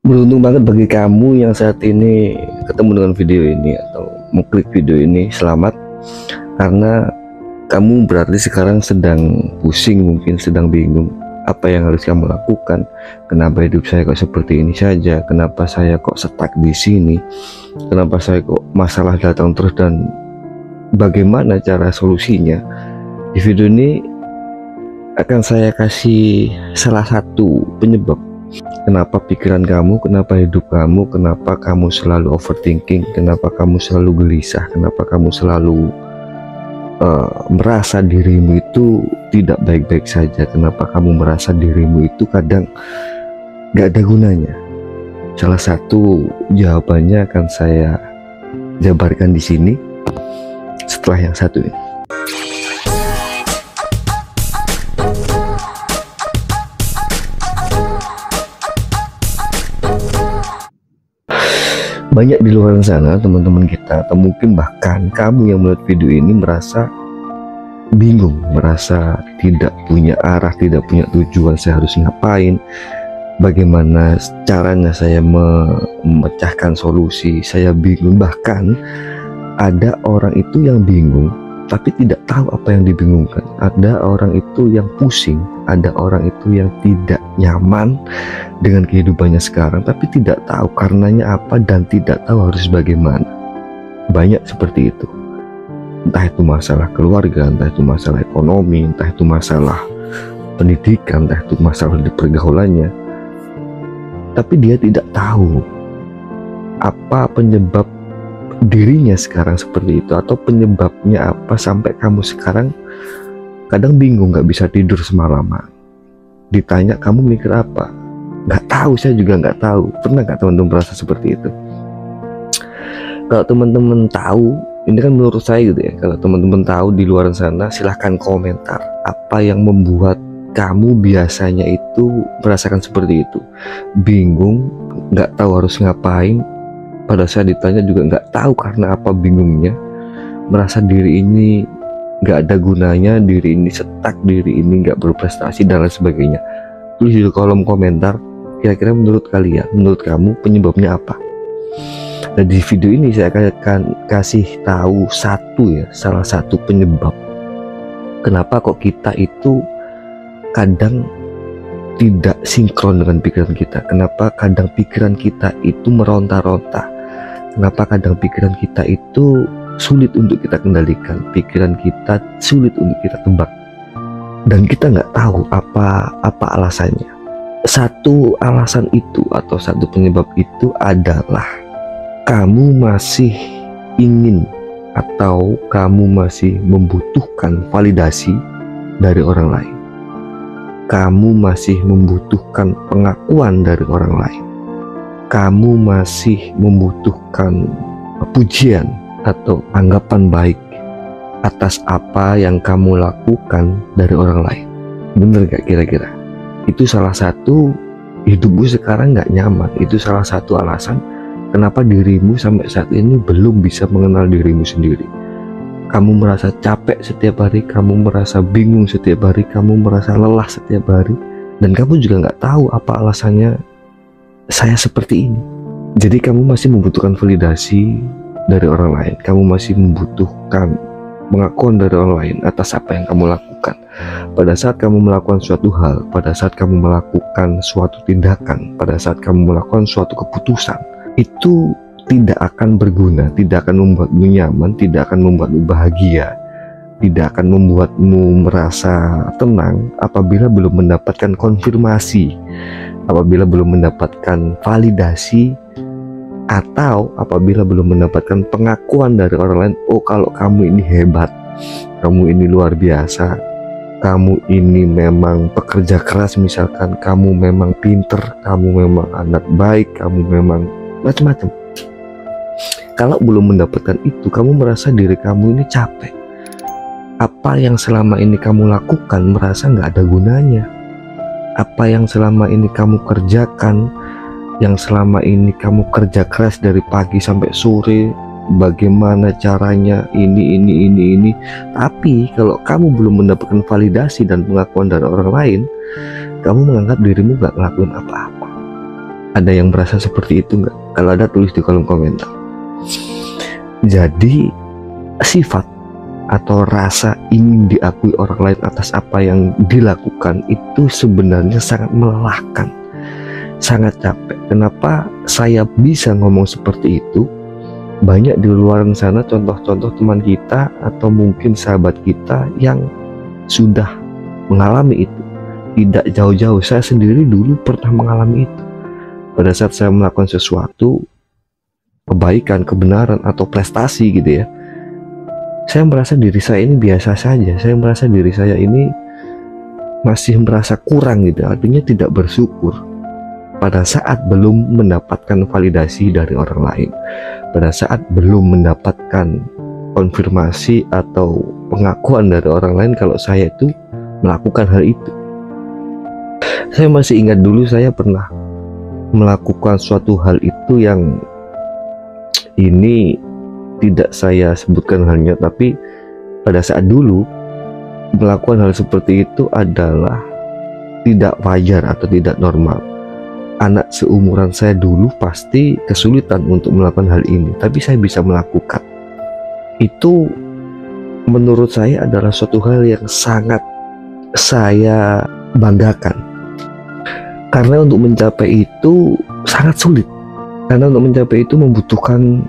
Beruntung banget bagi kamu yang saat ini ketemu dengan video ini atau mengklik video ini. Selamat, karena kamu berarti sekarang sedang pusing, mungkin sedang bingung apa yang harus kamu lakukan. Kenapa hidup saya kok seperti ini saja? Kenapa saya kok stuck di sini? Kenapa saya kok masalah datang terus, dan bagaimana cara solusinya? Di video ini akan saya kasih salah satu penyebab kenapa pikiran kamu, kenapa hidup kamu, kenapa kamu selalu overthinking, kenapa kamu selalu gelisah, kenapa kamu selalu merasa dirimu itu tidak baik-baik saja, kenapa kamu merasa dirimu itu kadang gak ada gunanya. Salah satu jawabannya akan saya jabarkan di sini setelah yang satu ini. Banyak di luar sana teman-teman kita, atau mungkin bahkan kamu yang melihat video ini merasa bingung, merasa tidak punya arah, tidak punya tujuan. Saya harus ngapain? Bagaimana caranya saya memecahkan solusi? Saya bingung. Bahkan ada orang itu yang bingung tapi tidak tahu apa yang dibingungkan. Ada orang itu yang pusing, ada orang itu yang tidak nyaman dengan kehidupannya sekarang tapi tidak tahu karenanya apa dan tidak tahu harus bagaimana. Banyak seperti itu. Entah itu masalah keluarga, entah itu masalah ekonomi, entah itu masalah pendidikan, entah itu masalah di pergaulannya, tapi dia tidak tahu apa penyebab dirinya sekarang seperti itu, atau penyebabnya apa sampai kamu sekarang kadang bingung, gak bisa tidur semalaman. Ditanya kamu mikir apa, nggak tahu. Saya juga nggak tahu. Pernah nggak teman-teman merasa seperti itu? Kalau teman-teman tahu, ini kan menurut saya gitu ya, kalau teman-teman tahu di luar sana, silahkan komentar apa yang membuat kamu biasanya itu merasakan seperti itu. Bingung, nggak tahu harus ngapain. Pada saat ditanya juga nggak tahu karena apa bingungnya, merasa diri ini nggak ada gunanya, diri ini stuck, diri ini nggak berprestasi dan lain sebagainya. Tulis di kolom komentar, kira-kira menurut kalian, menurut kamu penyebabnya apa? Nah, di video ini saya akan kasih tahu salah satu penyebab kenapa kok kita itu kadang tidak sinkron dengan pikiran kita. Kenapa kadang pikiran kita itu meronta-ronta, kenapa kadang pikiran kita itu sulit untuk kita kendalikan, pikiran kita sulit untuk kita tebak, dan kita nggak tahu apa alasannya. Satu alasan itu atau satu penyebab itu adalah kamu masih ingin atau kamu masih membutuhkan validasi dari orang lain. Kamu masih membutuhkan pengakuan dari orang lain. Kamu masih membutuhkan pujian atau anggapan baik atas apa yang kamu lakukan dari orang lain. Bener gak kira-kira? Itu salah satu hidupmu sekarang gak nyaman. Itu salah satu alasan kenapa dirimu sampai saat ini belum bisa mengenal dirimu sendiri. Kamu merasa capek setiap hari, kamu merasa bingung setiap hari, kamu merasa lelah setiap hari, dan kamu juga nggak tahu apa alasannya saya seperti ini. Jadi kamu masih membutuhkan validasi dari orang lain, kamu masih membutuhkan pengakuan dari orang lain atas apa yang kamu lakukan. Pada saat kamu melakukan suatu hal, pada saat kamu melakukan suatu tindakan, pada saat kamu melakukan suatu keputusan, itu tidak akan berguna, tidak akan membuatmu nyaman, tidak akan membuatmu bahagia, tidak akan membuatmu merasa tenang apabila belum mendapatkan konfirmasi, apabila belum mendapatkan validasi, atau apabila belum mendapatkan pengakuan dari orang lain. Oh, kalau kamu ini hebat, kamu ini luar biasa, kamu ini memang pekerja keras, misalkan kamu memang pinter, kamu memang anak baik, kamu memang macam-macam. Kalau belum mendapatkan itu, kamu merasa diri kamu ini capek. Apa yang selama ini kamu lakukan merasa nggak ada gunanya. Apa yang selama ini kamu kerjakan, yang selama ini kamu kerja keras dari pagi sampai sore, bagaimana caranya ini. Tapi kalau kamu belum mendapatkan validasi dan pengakuan dari orang lain, kamu menganggap dirimu nggak ngelakuin apa-apa. Ada yang merasa seperti itu nggak? Kalau ada, tulis di kolom komentar. Jadi sifat atau rasa ingin diakui orang lain atas apa yang dilakukan itu sebenarnya sangat melelahkan, sangat capek. Kenapa saya bisa ngomong seperti itu? Banyak di luar sana contoh-contoh teman kita atau mungkin sahabat kita yang sudah mengalami itu. Tidak jauh-jauh, saya sendiri dulu pernah mengalami itu. Pada saat saya melakukan sesuatu kebaikan, kebenaran, atau prestasi gitu ya, saya merasa diri saya ini biasa saja. Saya merasa diri saya ini masih merasa kurang gitu, artinya tidak bersyukur pada saat belum mendapatkan validasi dari orang lain, pada saat belum mendapatkan konfirmasi atau pengakuan dari orang lain kalau saya itu melakukan hal itu. Saya masih ingat dulu saya pernah melakukan suatu hal itu yang ini tidak saya sebutkan halnya, tapi pada saat dulu melakukan hal seperti itu adalah tidak wajar atau tidak normal. Anak seumuran saya dulu pasti kesulitan untuk melakukan hal ini, tapi saya bisa melakukan. Itu menurut saya adalah suatu hal yang sangat saya banggakan. Karena untuk mencapai itu sangat sulit. Karena untuk mencapai itu membutuhkan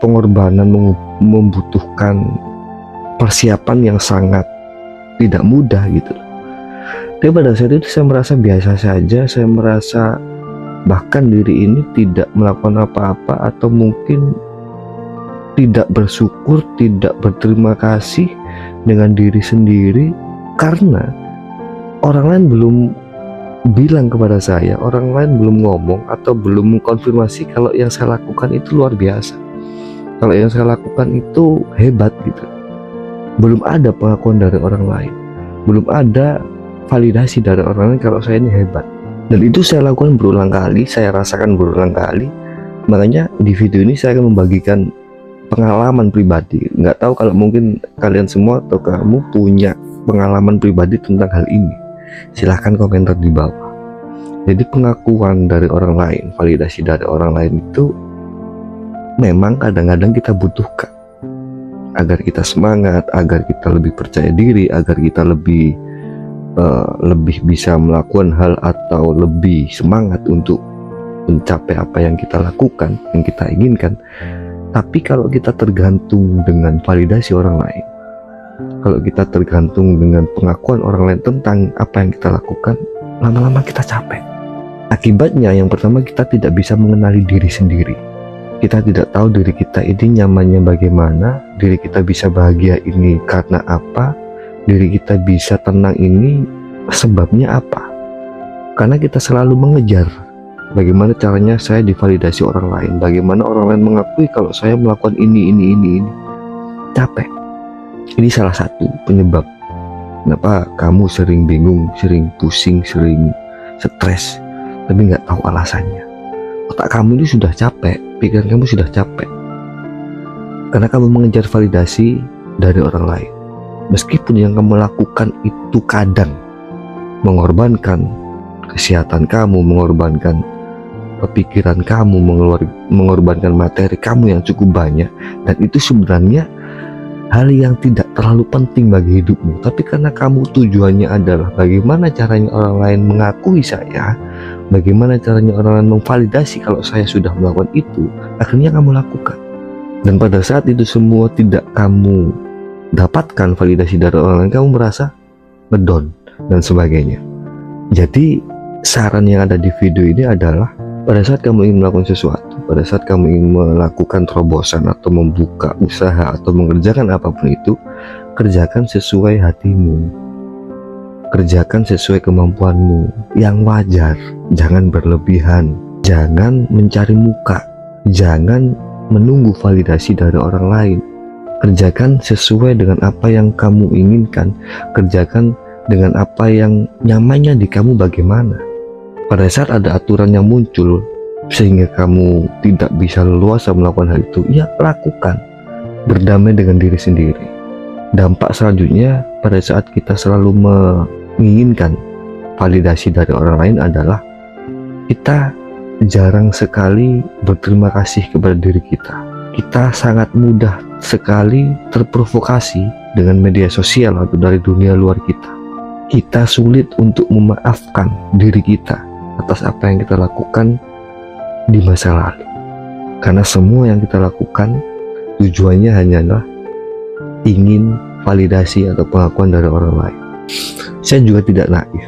pengorbanan, membutuhkan persiapan yang sangat tidak mudah gitu. Tapi pada saat itu saya merasa biasa saja, saya merasa bahkan diri ini tidak melakukan apa-apa, atau mungkin tidak bersyukur, tidak berterima kasih dengan diri sendiri karena orang lain belum bilang kepada saya, orang lain belum ngomong atau belum mengkonfirmasi kalau yang saya lakukan itu luar biasa, kalau yang saya lakukan itu hebat gitu. Belum ada pengakuan dari orang lain, belum ada validasi dari orang lain kalau saya ini hebat. Dan itu saya lakukan berulang kali, saya rasakan berulang kali. Makanya di video ini saya akan membagikan pengalaman pribadi. Nggak tahu kalau mungkin kalian semua atau kamu punya pengalaman pribadi tentang hal ini, silahkan komentar di bawah. Jadi pengakuan dari orang lain, validasi dari orang lain itu memang kadang-kadang kita butuhkan agar kita semangat, agar kita lebih percaya diri, agar kita lebih bisa melakukan hal atau lebih semangat untuk mencapai apa yang kita lakukan, yang kita inginkan. Tapi kalau kita tergantung dengan validasi orang lain, kalau kita tergantung dengan pengakuan orang lain tentang apa yang kita lakukan, lama-lama kita capek. Akibatnya yang pertama, kita tidak bisa mengenali diri sendiri. Kita tidak tahu diri kita ini nyamannya bagaimana, diri kita bisa bahagia ini karena apa, diri kita bisa tenang ini sebabnya apa. Karena kita selalu mengejar bagaimana caranya saya divalidasi orang lain, bagaimana orang lain mengakui kalau saya melakukan ini. Capek. Ini salah satu penyebab kenapa kamu sering bingung, sering pusing, sering stres, tapi nggak tahu alasannya. Otak kamu ini sudah capek, pikiran kamu sudah capek, karena kamu mengejar validasi dari orang lain. Meskipun yang kamu lakukan itu kadang mengorbankan kesehatan kamu, mengorbankan pikiran kamu, mengorbankan materi kamu yang cukup banyak, dan itu sebenarnya hal yang tidak terlalu penting bagi hidupmu. Tapi karena kamu tujuannya adalah bagaimana caranya orang lain mengakui saya, bagaimana caranya orang lain memvalidasi kalau saya sudah melakukan itu, akhirnya kamu lakukan. Dan pada saat itu semua tidak kamu dapatkan validasi dari orang lain, kamu merasa ngedown dan sebagainya. Jadi saran yang ada di video ini adalah, pada saat kamu ingin melakukan sesuatu, pada saat kamu ingin melakukan terobosan atau membuka usaha atau mengerjakan apapun itu, kerjakan sesuai hatimu, kerjakan sesuai kemampuanmu yang wajar. Jangan berlebihan, jangan mencari muka, jangan menunggu validasi dari orang lain. Kerjakan sesuai dengan apa yang kamu inginkan, kerjakan dengan apa yang nyamannya di kamu bagaimana. Pada saat ada aturan yang muncul sehingga kamu tidak bisa leluasa melakukan hal itu, ya lakukan. Berdamai dengan diri sendiri. Dampak selanjutnya pada saat kita selalu menginginkan validasi dari orang lain adalah kita jarang sekali berterima kasih kepada diri kita. Kita sangat mudah sekali terprovokasi dengan media sosial atau dari dunia luar kita. Kita sulit untuk memaafkan diri kita atas apa yang kita lakukan di masa lalu. Karena semua yang kita lakukan tujuannya hanyalah ingin validasi atau pengakuan dari orang lain. Saya juga tidak naif.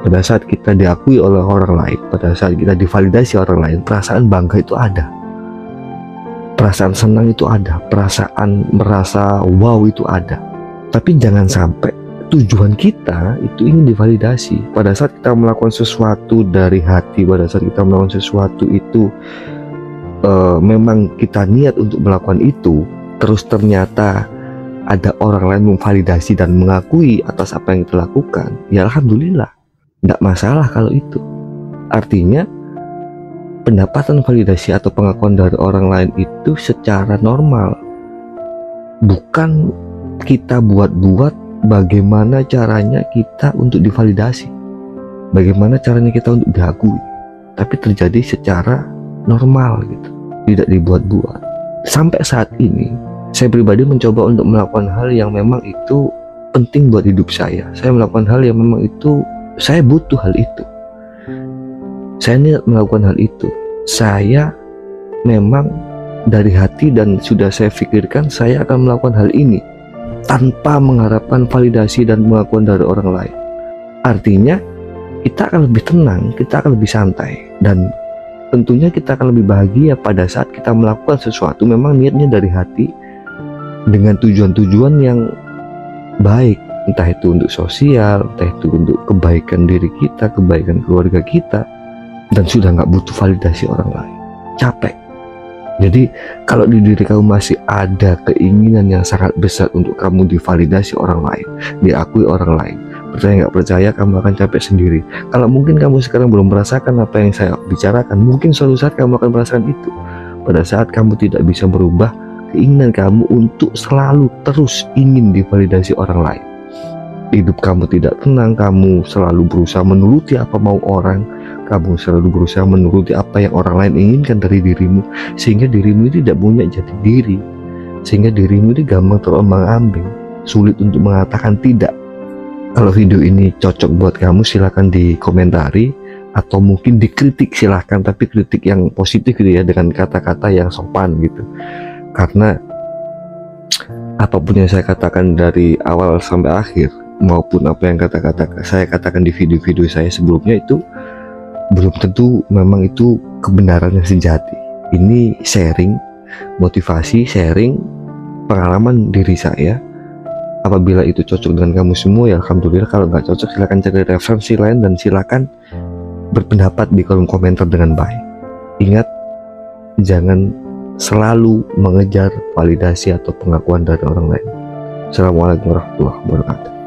Pada saat kita diakui oleh orang lain, pada saat kita divalidasi orang lain, perasaan bangga itu ada, perasaan senang itu ada, perasaan merasa wow itu ada. Tapi jangan sampai tujuan kita itu ingin divalidasi. Pada saat kita melakukan sesuatu dari hati, pada saat kita melakukan sesuatu itu memang kita niat untuk melakukan itu, terus ternyata ada orang lain memvalidasi dan mengakui atas apa yang kita lakukan, ya alhamdulillah, tidak masalah kalau itu. Artinya pendapatan validasi atau pengakuan dari orang lain itu secara normal, bukan kita buat-buat bagaimana caranya kita untuk divalidasi, bagaimana caranya kita untuk diakui, tapi terjadi secara normal gitu, tidak dibuat-buat. Sampai saat ini saya pribadi mencoba untuk melakukan hal yang memang itu penting buat hidup saya. Saya melakukan hal yang memang itu saya butuh hal itu. Saya niat melakukan hal itu. Saya memang dari hati dan sudah saya pikirkan saya akan melakukan hal ini tanpa mengharapkan validasi dan pengakuan dari orang lain. Artinya kita akan lebih tenang, kita akan lebih santai, dan tentunya kita akan lebih bahagia pada saat kita melakukan sesuatu memang niatnya dari hati dengan tujuan-tujuan yang baik, entah itu untuk sosial, entah itu untuk kebaikan diri kita, kebaikan keluarga kita, dan sudah nggak butuh validasi orang lain. Capek. Jadi kalau di diri kamu masih ada keinginan yang sangat besar untuk kamu divalidasi orang lain, diakui orang lain, percaya nggak percaya kamu akan capek sendiri. Kalau mungkin kamu sekarang belum merasakan apa yang saya bicarakan, mungkin suatu saat kamu akan merasakan itu. Pada saat kamu tidak bisa merubah keinginan kamu untuk selalu terus ingin divalidasi orang lain, hidup kamu tidak tenang, kamu selalu berusaha menuruti apa mau orang, kamu selalu berusaha menuruti apa yang orang lain inginkan dari dirimu, sehingga dirimu itu tidak punya jati diri, sehingga dirimu itu gampang terombang-ambing, sulit untuk mengatakan tidak. Kalau video ini cocok buat kamu, silahkan dikomentari, atau mungkin dikritik silahkan, tapi kritik yang positif gitu ya, dengan kata-kata yang sopan gitu. Karena apapun yang saya katakan dari awal sampai akhir, maupun apa yang saya katakan di video-video saya sebelumnya, itu belum tentu memang itu kebenaran yang sejati. Ini sharing, motivasi, sharing pengalaman diri saya. Apabila itu cocok dengan kamu semua, ya alhamdulillah. Kalau nggak cocok, silahkan cari referensi lain, dan silahkan berpendapat di kolom komentar dengan baik. Ingat, jangan selalu mengejar validasi atau pengakuan dari orang lain. Assalamualaikum warahmatullahi wabarakatuh.